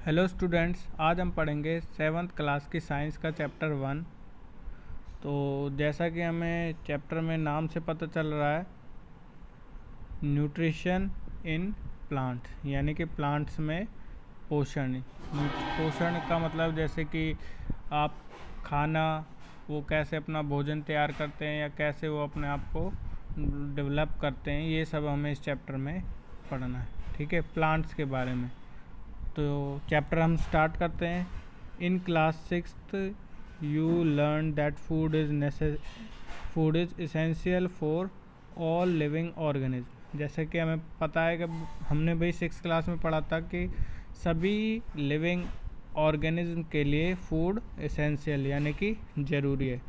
Hello students, आज हम पढ़ेंगे 7th क्लास की साइंस का चैप्टर 1। तो जैसा कि हमें चैप्टर में नाम से पता चल रहा है, न्यूट्रिशन इन प्लांट्स, यानी कि प्लांट्स में पोषण। पोषण का मतलब जैसे कि आप खाना, वो कैसे अपना भोजन तैयार करते हैं या कैसे वो अपने आप को डेवलप करते हैं, ये सब हमें इस चैप्टर में पढ़ना है। ठीक है, प्लांट्स के बारे में। तो चैप्टर हम स्टार्ट करते हैं। In class 6th you learn that food is essential for all living organism. जैसे कि हमें पता है कि हमने भाई 6th क्लास में पढ़ा था कि सभी लिविंग ऑर्गेनिज्म के लिए फूड एसेंशियल यानी कि ज़रूरी है।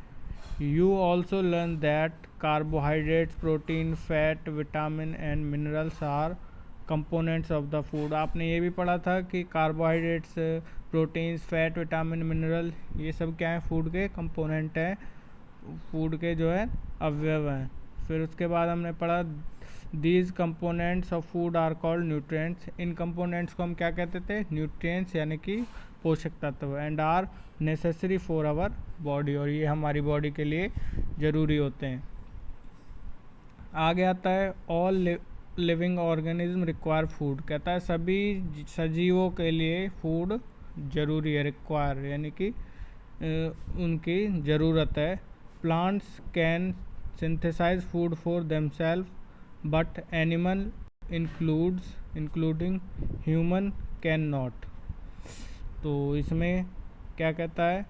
You also learn that carbohydrates, protein, fat, vitamin and minerals are components of the food. आपने ये भी पढ़ा था कि carbohydrates, proteins, fat, vitamin, mineral, ये सब क्या है, फूड के कंपोनेंट हैं, फूड के जो है अवयव हैं। फिर उसके बाद हमने पढ़ा these components of food are called nutrients. इन कंपोनेंट्स को हम क्या कहते थे, न्यूट्रिएंट्स यानी कि पोषक तत्व। And are necessary for our body, और ये हमारी बॉडी के लिए ज़रूरी होते हैं। आगे आता है all living organism require food. कहता है सभी सजीवों के लिए फूड ज़रूरी है, रिक्वायर यानी कि उनकी ज़रूरत है। Plants can synthesize food for themselves but animal including human can not. तो इसमें क्या कहता है,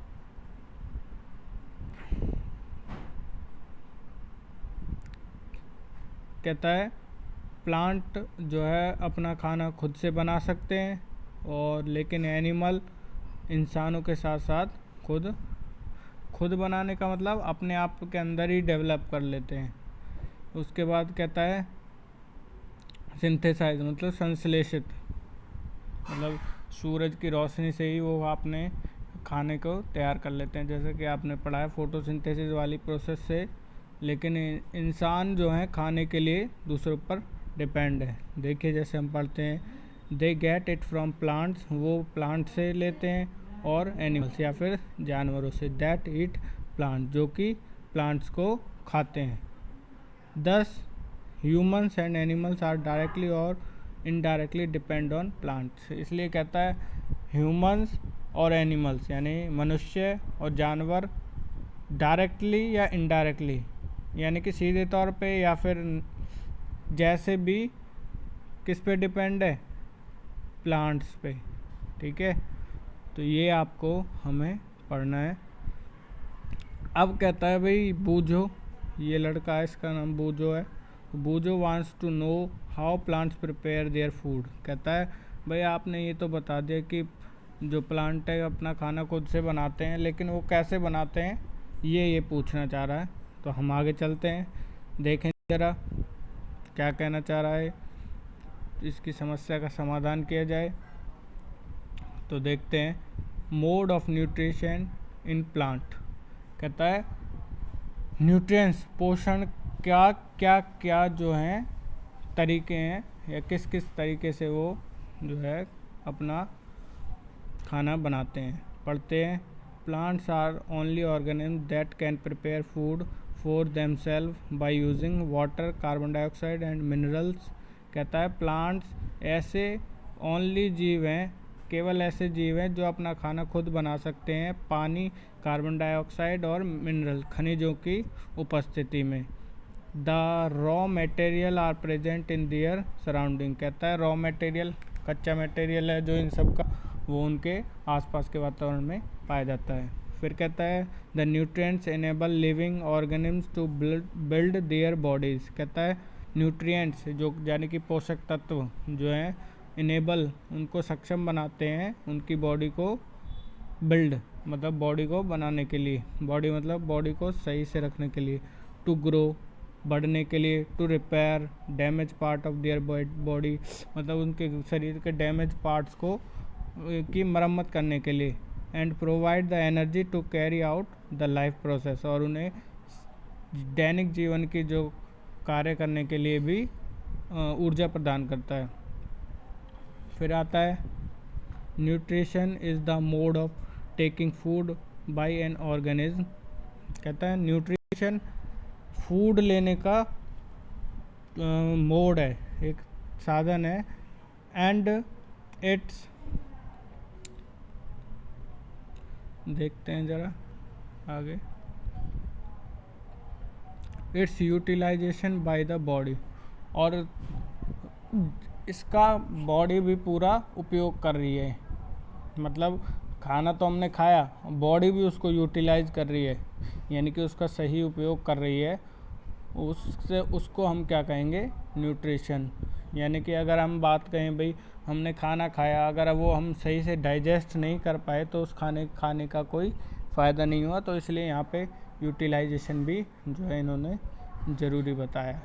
कहता है प्लांट जो है अपना खाना खुद से बना सकते हैं, और लेकिन एनिमल इंसानों के साथ साथ खुद बनाने का मतलब अपने आप के अंदर ही डेवलप कर लेते हैं। उसके बाद कहता है सिंथेसाइज मतलब संश्लेषित, मतलब सूरज की रोशनी से ही वो अपने खाने को तैयार कर लेते हैं, जैसे कि आपने पढ़ा है फोटोसिंथेसिस वाली प्रोसेस से। लेकिन इंसान जो है खाने के लिए दूसरों पर डिपेंड है। देखिए जैसे हम पढ़ते हैं they get it from plants, वो प्लांट से लेते हैं, और एनिमल्स या फिर जानवरों से दैट ईट प्लांट, जो कि प्लांट्स को खाते हैं। Thus humans and animals are directly और इनडायरेक्टली डिपेंड ऑन प्लांट्स। इसलिए कहता है ह्यूमंस और एनिमल्स यानी मनुष्य और जानवर डायरेक्टली या इनडायरेक्टली यानी कि सीधे तौर पे या फिर जैसे भी किस पे डिपेंड है, प्लांट्स पे। ठीक है, तो ये आपको हमें पढ़ना है। अब कहता है भाई बूझो, ये लड़का है, इसका नाम बूझो है। Boojho wants to know how plants prepare their food. कहता है भाई आपने ये तो बता दिया कि जो प्लांट है अपना खाना खुद से बनाते हैं, लेकिन वो कैसे बनाते हैं ये पूछना चाह रहा है। तो हम आगे चलते हैं, देखें ज़रा क्या कहना चाह रहा है, इसकी समस्या का समाधान किया जाए। तो देखते हैं mode of nutrition in plant. कहता है न्यूट्रिएंट्स पोषण क्या क्या क्या जो हैं तरीके हैं, या किस किस तरीके से वो जो है अपना खाना बनाते हैं। पढ़ते हैं plants are only organism that can prepare food for themselves by using water, carbon dioxide and minerals. कहता है प्लांट्स ऐसे ओनली जीव हैं, केवल ऐसे जीव हैं जो अपना खाना खुद बना सकते हैं पानी, कार्बन डाइऑक्साइड और मिनरल खनिजों की उपस्थिति में। The raw material are present in their surrounding. कहता है रॉ मटेरियल कच्चा मटेरियल है जो इन सब का, वो उनके आसपास के वातावरण में पाया जाता है। फिर कहता है the nutrients enable living organisms to build their bodies. कहता है न्यूट्रिएंट्स जो यानी कि पोषक तत्व जो हैं इनेबल उनको सक्षम बनाते हैं उनकी बॉडी को बिल्ड मतलब बॉडी को बनाने के लिए, बॉडी मतलब बॉडी को सही से रखने के लिए, टू ग्रो बढ़ने के लिए, to repair damage part of their body मतलब उनके शरीर के डैमेज पार्ट्स को की मरम्मत करने के लिए, and provide the energy to carry out the life process, और उन्हें दैनिक जीवन की जो कार्य करने के लिए भी ऊर्जा प्रदान करता है। फिर आता है nutrition is the mode of taking food by an organism. कहता है न्यूट्रिशन फूड लेने का मोड है, एक साधन है। एंड इट्स, देखते हैं ज़रा आगे, its utilization by the body, और इसका बॉडी भी पूरा उपयोग कर रही है। मतलब खाना तो हमने खाया, बॉडी भी उसको यूटिलाइज कर रही है, यानी कि उसका सही उपयोग कर रही है। उससे उसको हम क्या कहेंगे, न्यूट्रिशन। यानी कि अगर हम बात कहें भाई हमने खाना खाया, अगर वो हम सही से डाइजेस्ट नहीं कर पाए तो उस खाने का कोई फ़ायदा नहीं हुआ। तो इसलिए यहाँ पे यूटिलाइजेशन भी जो है इन्होंने ज़रूरी बताया।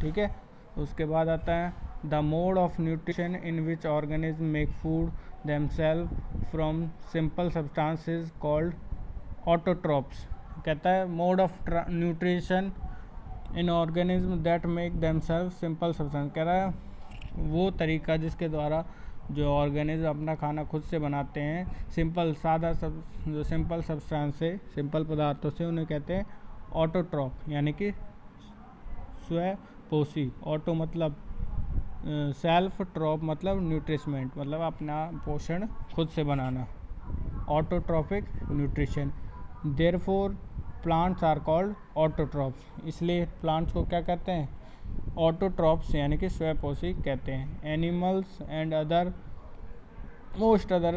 ठीक है, उसके बाद आता है the mode of nutrition in which organism make food themselves from simple substances called autotrophs. कहता है mode of nutrition in organism that make themselves simple substance. कह रहा है वो तरीका जिसके द्वारा जो ऑर्गेनिज्म अपना खाना खुद से बनाते हैं, सिंपल सादा जो सिंपल सब्सटेंस से, सिंपल पदार्थों से, उन्हें कहते हैं ऑटोट्रॉप, यानी कि स्वपोषी। ऑटो मतलब सेल्फ, ट्रॉप मतलब न्यूट्रिशमेंट, मतलब अपना पोषण खुद से बनाना, autotrophic nutrition. Therefore plants are called autotrophs, इसलिए प्लांट्स को क्या कहते हैं, ऑटोट्रॉप्स यानी कि स्वपोषी कहते हैं। Animals and other most other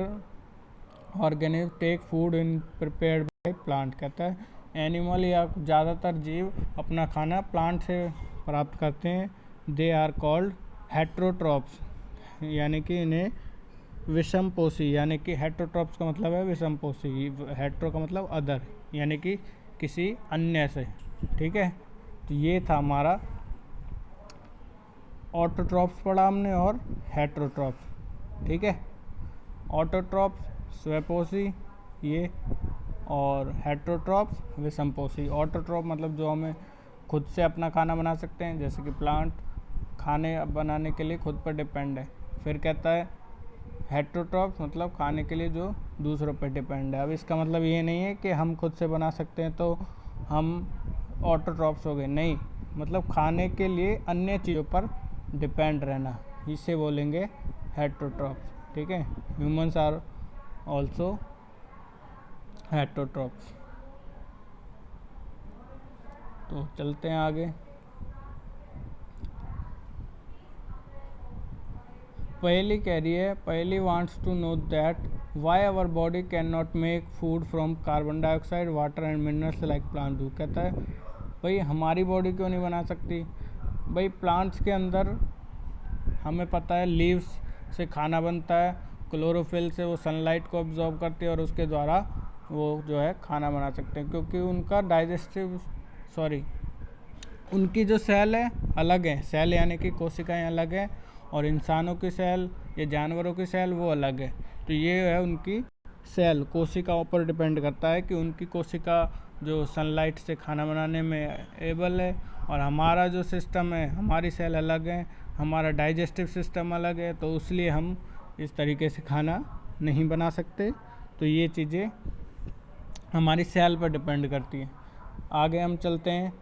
organism take food in prepared by plant. कहता है एनिमल या ज़्यादातर जीव अपना खाना प्लांट से प्राप्त करते हैं। दे आर कॉल्ड हेट्रोट्रॉप्स, यानी कि इन्हें विषमपोषी, यानी कि हेट्रोट्रॉप्स का मतलब है विषमपोषी, हेट्रो का मतलब अदर, यानी कि किसी अन्य से। ठीक है, तो ये था हमारा ऑटोट्रॉप्स पढ़ा हमने और हेट्रोट्रॉप्स। ठीक है, ऑटोट्रॉप्स स्वपोषी ये, और हेट्रोट्रॉप्स विषमपोषी। ऑटोट्रॉप मतलब जो हमें खुद से अपना खाना बना सकते हैं, जैसे कि प्लांट खाने बनाने के लिए खुद पर डिपेंड है। फिर कहता है हेट्रोट्रॉप्स मतलब खाने के लिए जो दूसरों पर डिपेंड है। अब इसका मतलब ये नहीं है कि हम खुद से बना सकते हैं तो हम ऑटोट्रॉप्स हो गए, नहीं, मतलब खाने के लिए अन्य चीज़ों पर डिपेंड रहना, इसे बोलेंगे हेट्रोट्रॉप्स। ठीक है, ह्यूमंस आर ऑल्सो हेट्रोट्रॉप्स। तो चलते हैं आगे। पहली कह रही है, पहली wants to know that why our body can not make food from carbon dioxide, water and minerals like plant do. कहता है भाई हमारी बॉडी क्यों नहीं बना सकती। भाई प्लांट्स के अंदर हमें पता है लीव्स से खाना बनता है, क्लोरोफिल से वो सनलाइट को अब्जॉर्ब करती है और उसके द्वारा वो जो है खाना बना सकते हैं, क्योंकि उनका उनकी जो सेल है अलग है, सेल यानी कि कोशिकाएं अलग है, और इंसानों की सेल या जानवरों की सेल वो अलग है। तो ये है उनकी सेल कोशिकाओं पर डिपेंड करता है कि उनकी कोशिका जो सनलाइट से खाना बनाने में एबल है, और हमारा जो सिस्टम है, हमारी सेल अलग है, हमारा डाइजेस्टिव सिस्टम अलग है, तो इसलिए हम इस तरीके से खाना नहीं बना सकते। तो ये चीज़ें हमारी सेल पर डिपेंड करती हैं। आगे हम चलते हैं।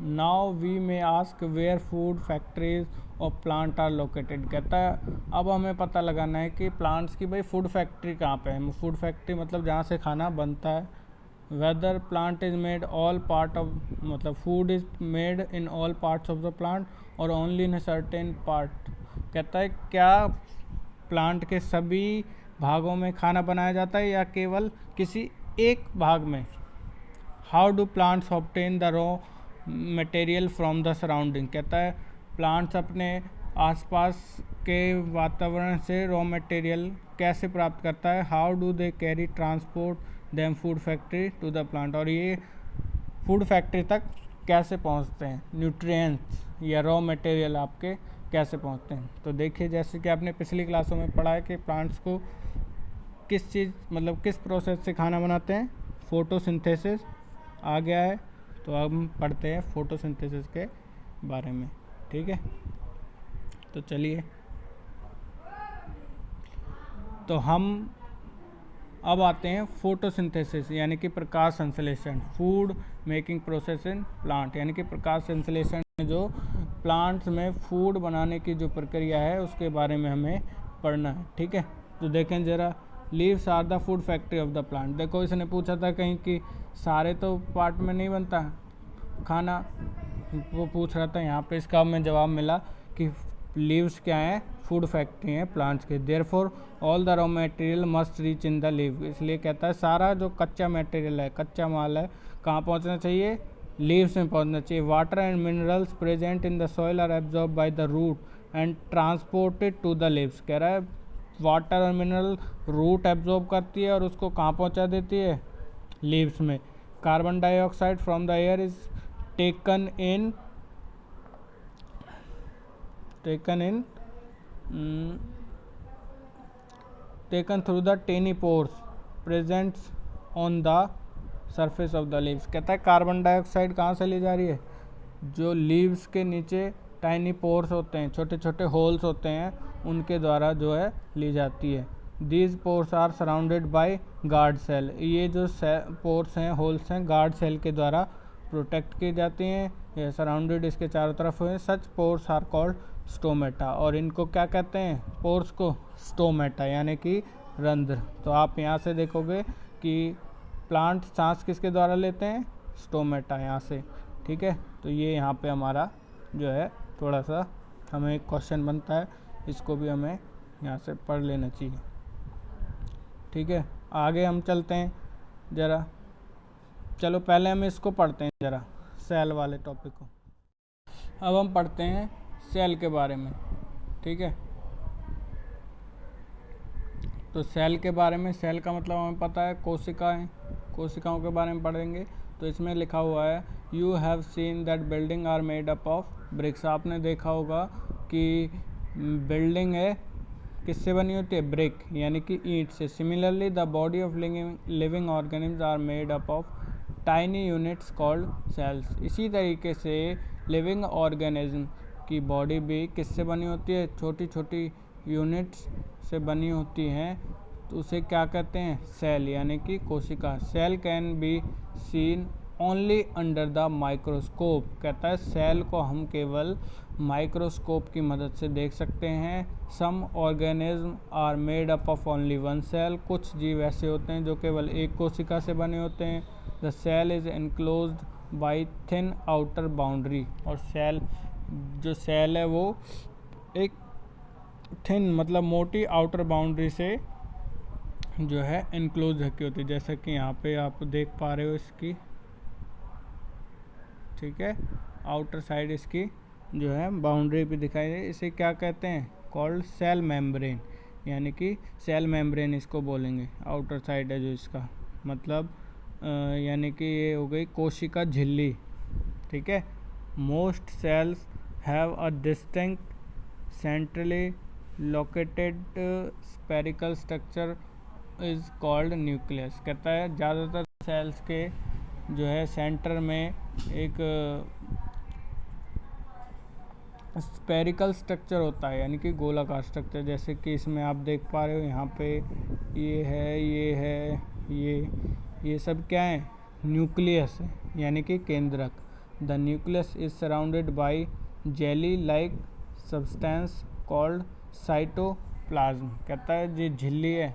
Now we may ask where food factories of plant are located. कहता है अब हमें पता लगाना है कि प्लांट्स की भाई फूड फैक्ट्री कहाँ पे है। फूड फैक्ट्री मतलब जहाँ से खाना बनता है। Whether plant is made all part of, मतलब food is made in all parts of the plant और ओनली इन सर्टेन पार्ट। कहता है क्या प्लांट के सभी भागों में खाना बनाया जाता है या केवल किसी एक भाग में। How do plants obtain the raw material from the surrounding. कहता है प्लांट्स अपने आसपास के वातावरण से रॉ मटेरियल कैसे प्राप्त करता है। How do they carry transport them food factory to the plant, और ये फूड फैक्ट्री तक कैसे पहुंचते हैं, न्यूट्रिएंट्स या रॉ मटेरियल आपके कैसे पहुंचते हैं। तो देखिए जैसे कि आपने पिछली क्लासों में पढ़ा है कि प्लांट्स को किस चीज़ मतलब किस प्रोसेस से खाना बनाते हैं, फोटोसिंथेसिस आ गया है। तो अब हम पढ़ते हैं फोटोसिंथेसिस के बारे में। ठीक है। तो चलिए, तो हम अब आते हैं फोटोसिंथेसिस यानी कि प्रकाश संश्लेषण, food making process in plant, यानी कि प्रकाश संश्लेषण में जो प्लांट्स में फूड बनाने की जो प्रक्रिया है उसके बारे में हमें पढ़ना है, ठीक है। तो देखें ज़रा, leaves are the food factory of the plant. देखो, इसने पूछा था कहीं कि सारे तो पार्ट में नहीं बनता खाना, वो पूछ रहा था, यहाँ पे इसका हमें जवाब मिला कि लीव्स क्या हैं, फूड फैक्ट्री हैं प्लांट्स के। Therefore all the raw material must reach in the leave, इसलिए कहता है सारा जो कच्चा मटेरियल है, कच्चा माल है, कहाँ पहुँचना चाहिए, लीव्स में पहुँचना चाहिए। Water and minerals present in the soil are absorb by the root and transported to the leaves. कह रहा है वाटर और मिनरल रूट एब्जॉर्ब करती है और उसको कहाँ पहुँचा देती है, लीव्स में। Carbon dioxide from the air is taken in through the tiny pores presents on the surface of the leaves. कहता है कार्बन डाइऑक्साइड कहाँ से ली जा रही है, जो लीव्स के नीचे टाइनी पोर्स होते हैं, छोटे छोटे होल्स होते हैं, उनके द्वारा जो है ली जाती है। These pores are surrounded by guard cell, ये जो पोर्स हैं, होल्स हैं, गार्ड सेल के द्वारा प्रोटेक्ट की जाती हैं, ये सराउंडेड इसके चारों तरफ हुए। सच पोर्स आर कॉल्ड स्टोमेटा, और इनको क्या कहते हैं, पोर्स को स्टोमेटा यानी कि रंध्र। तो आप यहाँ से देखोगे कि प्लांट सांस किसके द्वारा लेते हैं, स्टोमेटा, यहाँ से, ठीक है। तो ये यहाँ पे हमारा जो है थोड़ा सा हमें एक क्वेश्चन बनता है, इसको भी हमें यहाँ से पढ़ लेना चाहिए, ठीक है। आगे हम चलते हैं ज़रा, चलो पहले हम इसको पढ़ते हैं ज़रा, सेल वाले टॉपिक को। अब हम पढ़ते हैं सेल के बारे में, ठीक है। तो सेल के बारे में, सेल का मतलब हमें पता है कोशिकाएं, कोशिकाओं के बारे में पढ़ेंगे। तो इसमें लिखा हुआ है you have seen that building are made up of bricks. आपने देखा होगा कि बिल्डिंग है किससे बनी होती है, ब्रिक यानी कि ईंट से। Similarly the body of living organisms are made up of tiny units called cells. इसी तरीके से लिविंग ऑर्गेनिज्म की बॉडी भी किससे बनी होती है, छोटी छोटी यूनिट्स से बनी होती हैं, तो उसे क्या कहते हैं, सेल यानी कि कोशिका। Cell can be seen only under the microscope. कहता है सेल को हम केवल माइक्रोस्कोप की मदद से देख सकते हैं। Some organism are made up of only one cell. कुछ जीव ऐसे होते हैं जो केवल एक कोशिका से बने होते हैं। The cell is enclosed by thin outer boundary. और सेल, जो सेल है वो एक थिन मतलब मोटी आउटर बाउंड्री से जो है इनक्लोज रखी होती है, जैसा कि यहाँ पे आप देख पा रहे हो इसकी, ठीक है, आउटर साइड इसकी जो है बाउंड्री पे दिखाई दे। इसे क्या कहते हैं, कॉल्ड सेल मेम्ब्रेन, यानी कि सेल मेम्ब्रेन इसको बोलेंगे। आउटर साइड है जो इसका मतलब यानी कि ये हो गई कोशिका झिल्ली, ठीक है। Most cells have a distinct centrally located spherical structure is called nucleus. कहता है ज़्यादातर सेल्स के जो है सेंटर में एक स्पेरिकल स्ट्रक्चर होता है, यानी कि गोलाकार स्ट्रक्चर, जैसे कि इसमें आप देख पा रहे हो यहाँ पे ये है, ये है, ये सब क्या है, न्यूक्लियस है, यानी कि केंद्रक। The nucleus is surrounded by jelly like substance called cytoplasm. कहता है ये झिल्ली है,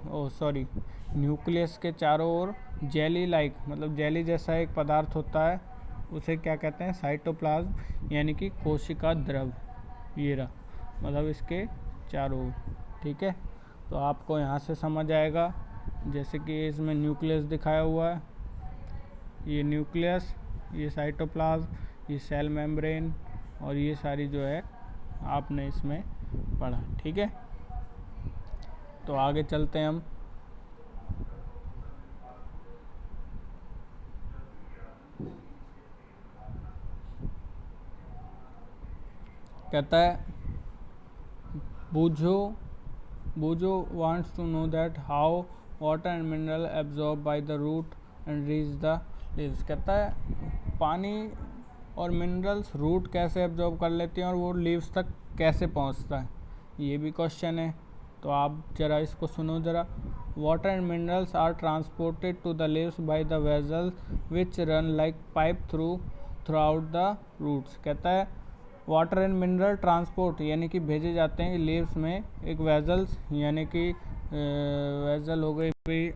न्यूक्लियस के चारों ओर जेली लाइक मतलब जेली जैसा एक पदार्थ होता है, उसे क्या कहते हैं, साइटोप्लाज्म, यानी कि कोशिका द्रव। ये रहा मतलब इसके चारों ओर, ठीक है। तो आपको यहाँ से समझ आएगा, जैसे कि इसमें न्यूक्लियस दिखाया हुआ है, ये न्यूक्लियस, ये साइटोप्लाज्म, ये सेल मेम्ब्रेन, और ये सारी जो है आपने इसमें पढ़ा, ठीक है। तो आगे चलते हैं हम। कहता है बूझो wants to know that how water and mineral absorbed by the root and reach the leaves। कहता है पानी और मिनरल्स रूट कैसे एब्जॉर्ब कर लेती हैं और वो लीव्स तक कैसे पहुंचता है, ये भी क्वेश्चन है। तो आप ज़रा इसको सुनो ज़रा। Water and minerals are transported to the leaves by the vessels which run like pipe throughout the roots. कहता है वाटर एंड मिनरल ट्रांसपोर्ट यानी कि भेजे जाते हैं लीव्स में एक वेजल्स यानी कि वेजल हो गई भाई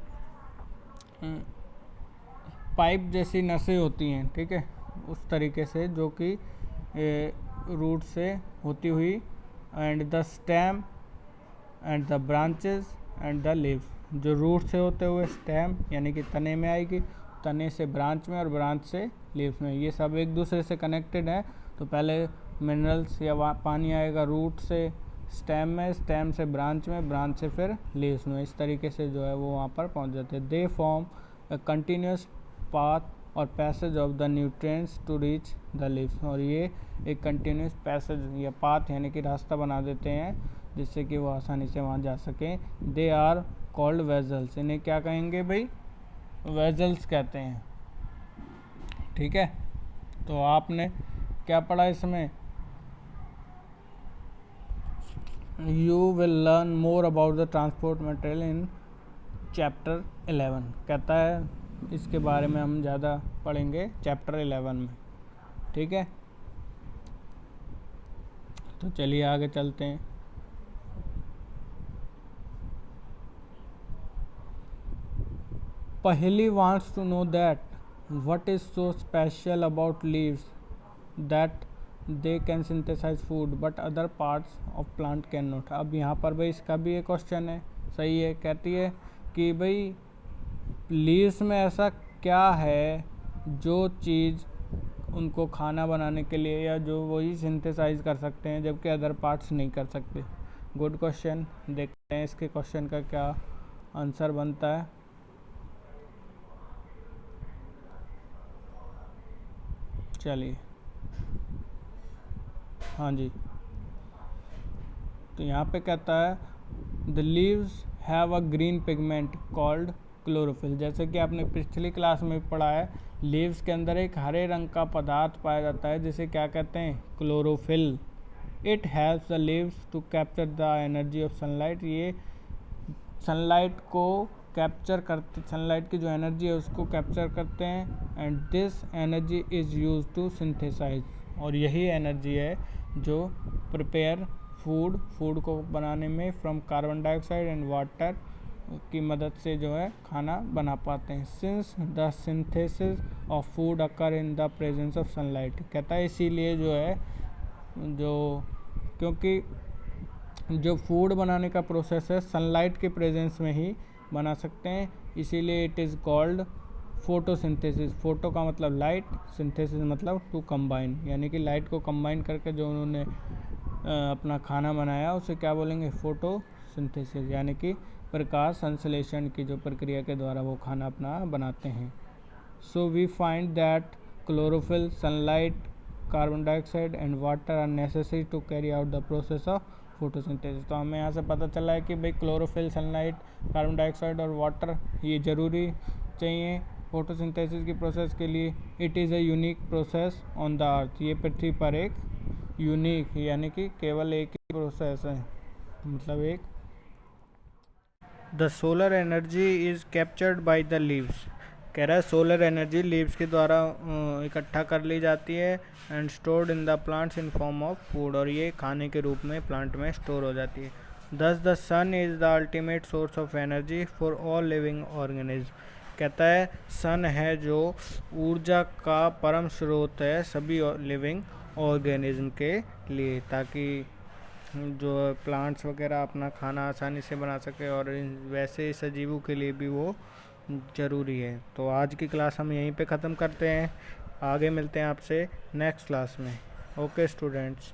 पाइप जैसी नसें होती हैं, ठीक है, उस तरीके से जो कि रूट से होती हुई, and the stem and the branches and the leaves, जो रूट से होते हुए स्टेम यानी कि तने में आएगी, तने से ब्रांच में और ब्रांच से लीव्स में, ये सब एक दूसरे से कनेक्टेड है। तो पहले मिनरल्स या पानी आएगा रूट से स्टेम में, स्टेम से ब्रांच में, ब्रांच से फिर लीव्स में, इस तरीके से जो है वो वहाँ पर पहुँच जाते हैं। They form a continuous path और passage of the nutrients to reach the leaves, और ये एक कंटिन्यूस पैसेज या पाथ यानी कि रास्ता बना देते हैं जिससे कि वो आसानी से वहाँ जा सकें। दे आर कॉल्ड वेजल्स, इन्हें क्या कहेंगे भाई, वेजल्स कहते हैं, ठीक है। तो आपने क्या पढ़ा इसमें, you will learn more about the transport material in chapter 11। कहता है इसके बारे में हम ज़्यादा पढ़ेंगे चैप्टर 11 में, ठीक है। तो चलिए आगे चलते हैं। पहली wants to know that what is so special about leaves that they can synthesize food but other parts of plant cannot। अब यहाँ पर भाई इसका भी एक क्वेश्चन है, सही है। कहती है कि भाई लीव्स में ऐसा क्या है जो चीज़ उनको खाना बनाने के लिए या जो वही सिंथेसाइज कर सकते हैं जबकि अदर पार्ट्स नहीं कर सकते। गुड क्वेश्चन, देखते हैं इसके क्वेश्चन का क्या आंसर बनता है। चलिए, हाँ जी, तो यहाँ पे कहता है the leaves have a green pigment called chlorophyll. जैसे कि आपने पिछली क्लास में पढ़ा है, लीव्स के अंदर एक हरे रंग का पदार्थ पाया जाता है जिसे क्या कहते हैं, chlorophyll. It helps the leaves to capture the energy of sunlight, ये सनलाइट को कैप्चर करते, सनलाइट की जो एनर्जी है उसको कैप्चर करते हैं। And this energy is use to synthesize, और यही एनर्जी है जो प्रिपेयर फूड को बनाने में from carbon dioxide and water की मदद से जो है खाना बना पाते हैं। Since the synthesis of food occur in the presence of sunlight. कहता है इसीलिए जो है क्योंकि जो फूड बनाने का प्रोसेस है सनलाइट के प्रेजेंस में ही बना सकते हैं, इसीलिए it is called photosynthesis. Photo का मतलब लाइट, सिंथेसिस मतलब टू कंबाइन, यानी कि लाइट को कंबाइन करके जो उन्होंने अपना खाना बनाया उसे क्या बोलेंगे, फोटोसिंथेसिस, यानी कि प्रकाश संश्लेषण की जो प्रक्रिया के द्वारा वो खाना अपना बनाते हैं। So we find that chlorophyll, sunlight, carbon dioxide and water are necessary to carry out the process of photosynthesis. तो हमें यहाँ से पता चला है कि भाई क्लोरोफिल, सनलाइट, कार्बन डाइऑक्साइड और वाटर ये ज़रूरी चाहिए फोटोसिंथेसिस की प्रोसेस के लिए। It is a unique process on the earth, ये पृथ्वी पर एक यूनिक यानी कि केवल एक ही प्रोसेस है, मतलब एक। The solar energy is captured by the leaves. कह रहा है सोलर एनर्जी लीव्स के द्वारा इकट्ठा कर ली जाती है and stored in the plants in form of food, और ये खाने के रूप में प्लांट में स्टोर हो जाती है। Thus the sun is the ultimate source of energy for all living organism. कहता है सन है जो ऊर्जा का परम स्रोत है सभी लिविंग ऑर्गेनिज्म के लिए, ताकि जो प्लांट्स वगैरह अपना खाना आसानी से बना सके, और वैसे सजीवों के लिए भी वो ज़रूरी है। तो आज की क्लास हम यहीं पे ख़त्म करते हैं, आगे मिलते हैं आपसे नेक्स्ट क्लास में। Okay students.